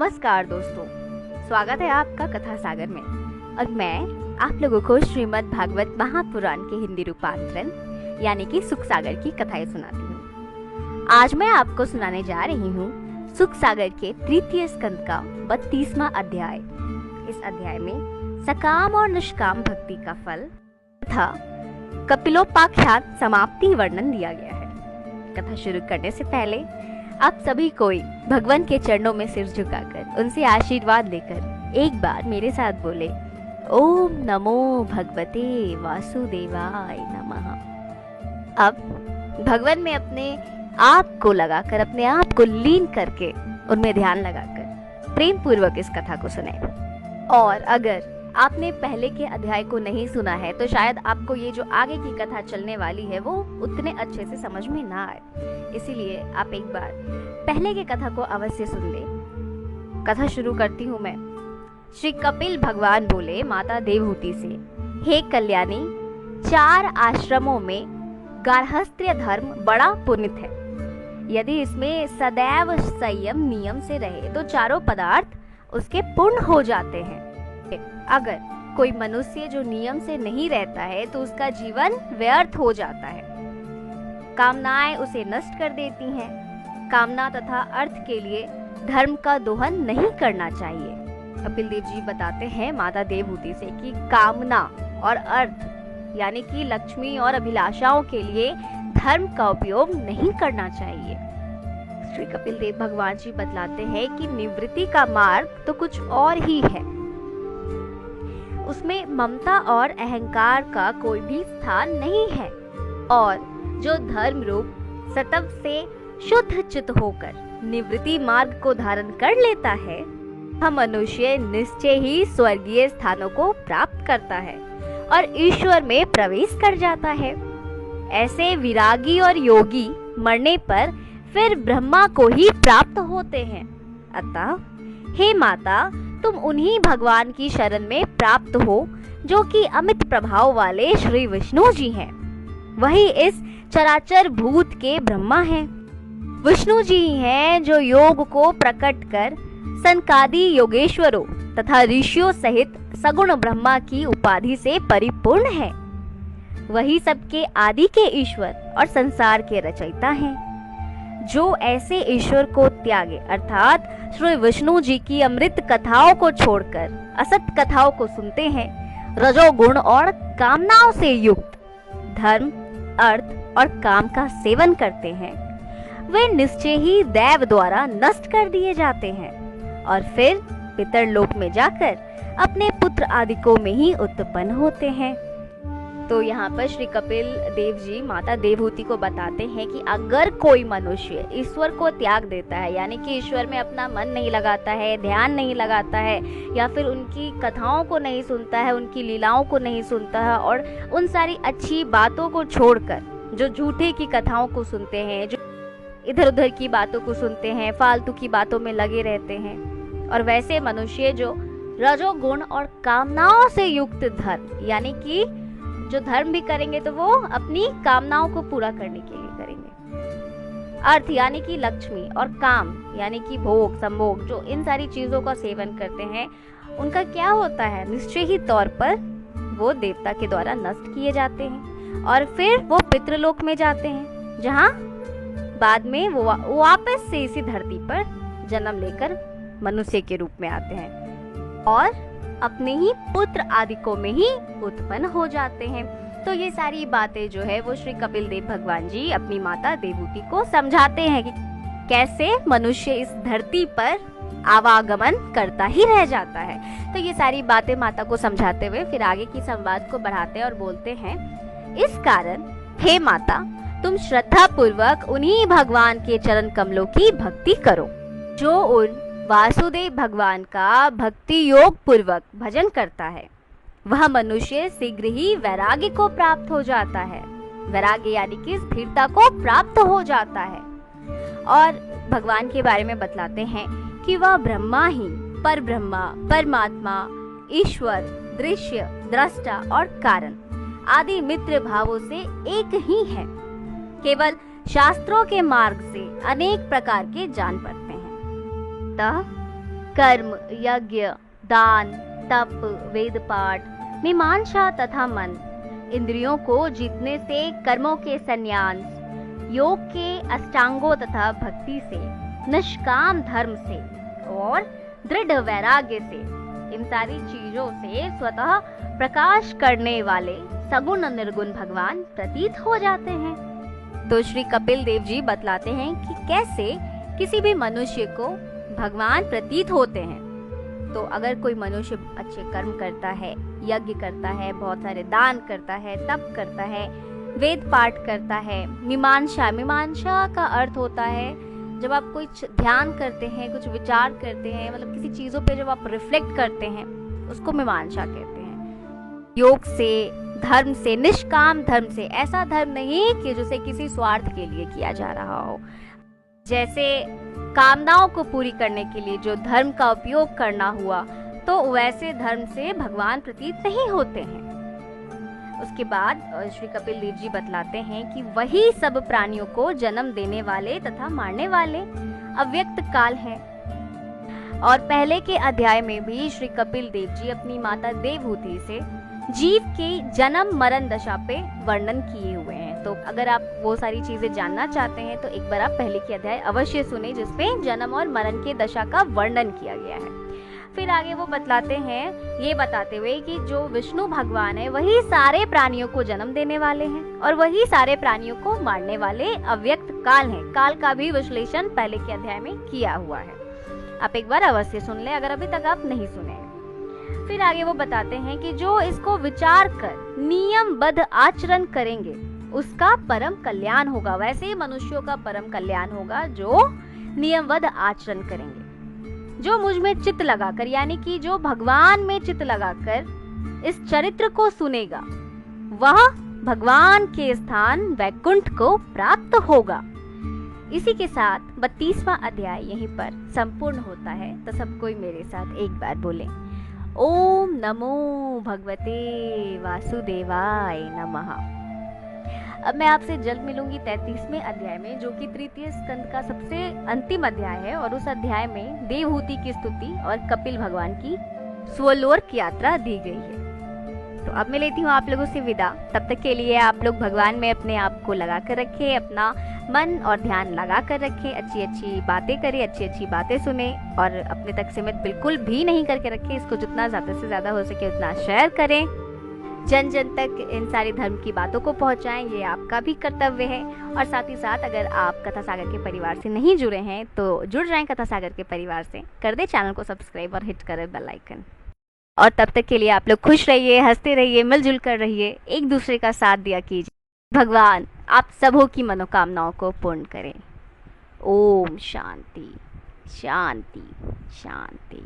नमस्कार दोस्तों, स्वागत है आपका कथा सागर में। और मैं आप लोगों को श्रीमद् भागवत महापुराण के हिंदी रूपांतरण यानी कि सुख सागर की कथाएं सुनाती हूँ। आज मैं आपको सुनाने जा रही हूँ सुख सागर के तृतीय स्कंद का 32वां अध्याय। इस अध्याय में सकाम और निष्काम भक्ति का फल तथा कपिलोपाख्यान समाप्ति वर्णन दिया गया है। कथा शुरू करने से पहले आप सभी कोई भगवान के चरणों में सिर झुकाकर उनसे आशीर्वाद लेकर एक बार मेरे साथ बोले, ओम नमो भगवते वासुदेवाय नमः। अब भगवान में अपने आप को लगाकर, अपने आप को लीन करके उनमें ध्यान लगाकर प्रेम पूर्वक इस कथा को सुने। और अगर आपने पहले के अध्याय को नहीं सुना है तो शायद आपको ये जो आगे की कथा चलने वाली है वो उतने अच्छे से समझ में ना आए, इसीलिए आप एक बार पहले के कथा को अवश्य सुन ले। कथा शुरू करती हूँ मैं। श्री कपिल भगवान बोले माता देवहूति से, हे कल्याणी, 4 आश्रमों में गार्हस्थ्य धर्म बड़ा पुनित है। यदि इसमें सदैव संयम नियम से रहे तो चारों पदार्थ उसके पूर्ण हो जाते हैं। अगर कोई मनुष्य जो नियम से नहीं रहता है तो उसका जीवन व्यर्थ हो जाता है। कामनाएं उसे नष्ट कर देती हैं। कामना तथा अर्थ के लिए धर्म का दोहन नहीं करना चाहिए। कपिल देव जी बताते हैं माता देवहूति से कि कामना और अर्थ यानी कि लक्ष्मी और अभिलाषाओं के लिए धर्म का उपयोग नहीं करना चाहिए। श्री कपिल देव भगवान जी बतलाते हैं कि निवृत्ति का मार्ग तो कुछ और ही है। उसमें ममता और अहंकार का कोई भी स्थान नहीं है। और जो धर्म रूप सत्व से शुद्ध चित्त होकर निवृत्ति मार्ग को धारण कर लेता है, हम मनुष्य निश्चय ही स्वर्गीय स्थानों को प्राप्त करता है और ईश्वर में प्रवेश कर जाता है। ऐसे विरागी और योगी मरने पर फिर ब्रह्मा को ही प्राप्त होते हैं। अतः हे माता, तुम उन्हीं भगवान की शरण में प्राप्त हो जो कि अमित प्रभाव वाले श्री विष्णु जी हैं। वही इस चराचर भूत के ब्रह्मा हैं। विष्णु जी हैं जो योग को प्रकट कर सनकादि योगेश्वरों तथा ऋषियों सहित सगुण ब्रह्मा की उपाधि से परिपूर्ण है। वही सबके आदि के ईश्वर और संसार के रचयिता हैं। जो ऐसे ईश्वर को त्यागे अर्थात श्री विष्णु जी की अमृत कथाओं को छोड़कर असत कथाओं को सुनते हैं, रजोगुण और कामनाओं से युक्त धर्म, अर्थ और काम का सेवन करते हैं, वे निश्चय ही दैव द्वारा नष्ट कर दिए जाते हैं और फिर पितरलोक में जाकर अपने पुत्र आदिकों में ही उत्पन्न होते हैं। तो यहाँ पर श्री कपिल देव जी माता देवहूति को बताते हैं कि अगर कोई मनुष्य ईश्वर को त्याग देता है, यानी कि ईश्वर में अपना मन नहीं लगाता है, ध्यान नहीं लगाता है, या फिर उनकी कथाओं को नहीं सुनता है, उनकी लीलाओं को नहीं सुनता है और उन सारी अच्छी बातों को छोड़कर जो झूठे की कथाओं को सुनते हैं, जो इधर उधर की बातों को सुनते हैं, फालतू की बातों में लगे रहते हैं, और वैसे मनुष्य जो रजोगुण और कामनाओं से युक्त धर्म यानी कि जो धर्म भी करेंगे तो वो अपनी कामनाओं को पूरा करने के लिए करेंगे। अर्थ यानी कि लक्ष्मी और काम यानी कि भोग संभोग, जो इन सारी चीजों का सेवन करते हैं, उनका क्या होता है, निश्चय ही तौर पर वो देवता के द्वारा नष्ट किए जाते हैं और फिर वो पितृलोक में जाते हैं, जहाँ बाद में वो वापस से इसी धरती पर जन्म लेकर मनुष्य के रूप में आते हैं और अपने ही पुत्र आदिकों में ही उत्पन्न हो जाते हैं। तो ये सारी बातें जो है वो श्री कपिल देव भगवान जी अपनी माता देवहूति को समझाते हैं कि कैसे मनुष्य इस धरती पर आवागमन करता ही रह जाता है। तो ये सारी बातें माता को समझाते हुए फिर आगे की संवाद को बढ़ाते हैं और बोलते हैं, इस कारण हे माता, तुम श्रद्धा पूर्वक उन्हीं भगवान के चरण कमलों की भक्ति करो जो उन वासुदेव भगवान का भक्ति योग पूर्वक भजन करता है। वह मनुष्य शीघ्र ही वैराग्य को प्राप्त हो जाता है। वैराग्य यानी कि स्थिरता को प्राप्त हो जाता है। और भगवान के बारे में बतलाते हैं कि वह ब्रह्मा ही पर ब्रह्मा, परमात्मा, ईश्वर, दृश्य, दृष्टा और कारण आदि मित्र भावों से एक ही है। केवल शास्त्रों के मार्ग से अनेक प्रकार के जान पड़ते हैं। अतः कर्म, यज्ञ, दान, तप, वेद पाठ, मीमांसा तथा मन, इंद्रियों को जीतने से, कर्मों के संन्यास, योग के अष्टांगों तथा भक्ति से, निष्काम धर्म से और दृढ़ वैराग्य से, इन सारी चीजों से स्वतः प्रकाश करने वाले सगुण निर्गुण भगवान प्रतीत हो जाते हैं। तो श्री कपिल देव जी बतलाते हैं कि कैसे किसी भी मनुष्य को भगवान प्रतीत होते हैं। तो अगर कोई मनुष्य अच्छे कर्म करता है, यज्ञ करता है, बहुत सारे दान करता है, तप करता है, वेद पाठ करता है, मीमांसा का अर्थ होता है जब आप कुछ ध्यान करते हैं, कुछ विचार करते हैं, मतलब किसी चीजों पे जब आप रिफ्लेक्ट करते हैं, उसको मीमांसा कहते हैं। योग से, धर्म से, निष्काम धर्म से, ऐसा धर्म नहीं कि जिसे किसी स्वार्थ के लिए किया जा रहा हो। जैसे कामनाओं को पूरी करने के लिए जो धर्म का उपयोग करना हुआ, तो वैसे धर्म से भगवान प्रतीत नहीं होते हैं। उसके बाद श्री कपिल देव जी बतलाते हैं कि वही सब प्राणियों को जन्म देने वाले तथा मारने वाले अव्यक्त काल है। और पहले के अध्याय में भी श्री कपिल देव जी अपनी माता देवहूति से जीव के जन्म मरण दशा पे वर्णन किए हुए हैं। तो अगर आप वो सारी चीजें जानना चाहते हैं तो एक बार आप पहले के अध्याय अवश्य सुने, जिसपे जन्म और मरण के दशा का वर्णन किया गया है। फिर आगे वो बतलाते हैं, ये बताते हुए कि जो विष्णु भगवान है वही सारे प्राणियों को जन्म देने वाले हैं और वही सारे प्राणियों को मारने वाले अव्यक्त काल हैं। काल का भी विश्लेषण पहले के अध्याय में किया हुआ है, आप एक बार अवश्य सुन ले अगर अभी तक आप नहीं सुने। फिर आगे वो बताते हैं कि जो इसको विचार कर नियमबद्ध आचरण करेंगे उसका परम कल्याण होगा। वैसे ही मनुष्यों का परम कल्याण होगा जो नियमबद्ध आचरण करेंगे। जो मुझ में चित्त लगाकर, यानी कि जो भगवान में चित्त लगाकर इस चरित्र को सुनेगा, वह भगवान के स्थान वैकुंठ को प्राप्त होगा। इसी के साथ 32वां अध्याय यहीं पर संपूर्ण होता है। तो सब कोई मेरे साथ एक बार बोले, ओम नमो भगवते वासुदेवाय नमः। अब मैं आपसे जल्द मिलूंगी 33वें अध्याय में, जो कि तृतीय स्कंद का सबसे अंतिम अध्याय है। और उस अध्याय में देवहूति की स्तुति और कपिल भगवान की स्वलोक यात्रा दी गई है। तो अब मैं लेती हूँ आप लोगों से विदा। तब तक के लिए आप लोग भगवान में अपने आप को लगा कर रखें, अपना मन और ध्यान लगा कर रखें, अच्छी अच्छी बातें करें, अच्छी अच्छी बातें सुने और अपने तक सीमित बिल्कुल भी नहीं करके रखें। इसको जितना ज़्यादा से ज़्यादा हो सके उतना शेयर करें, जन जन तक इन सारी धर्म की बातों को पहुंचाएं, ये आपका भी कर्तव्य है। और साथ ही साथ अगर आप कथा सागर के परिवार से नहीं जुड़े हैं तो जुड़ जाएं कथा सागर के परिवार से, कर दे चैनल को सब्सक्राइब और हिट करें बेल आइकन। और तब तक के लिए आप लोग खुश रहिए, हंसते रहिए, मिलजुल कर रहिए, एक दूसरे का साथ दिया कीजिए। भगवान आप सबों की मनोकामनाओं को पूर्ण करें। ओम शांति शांति शांति।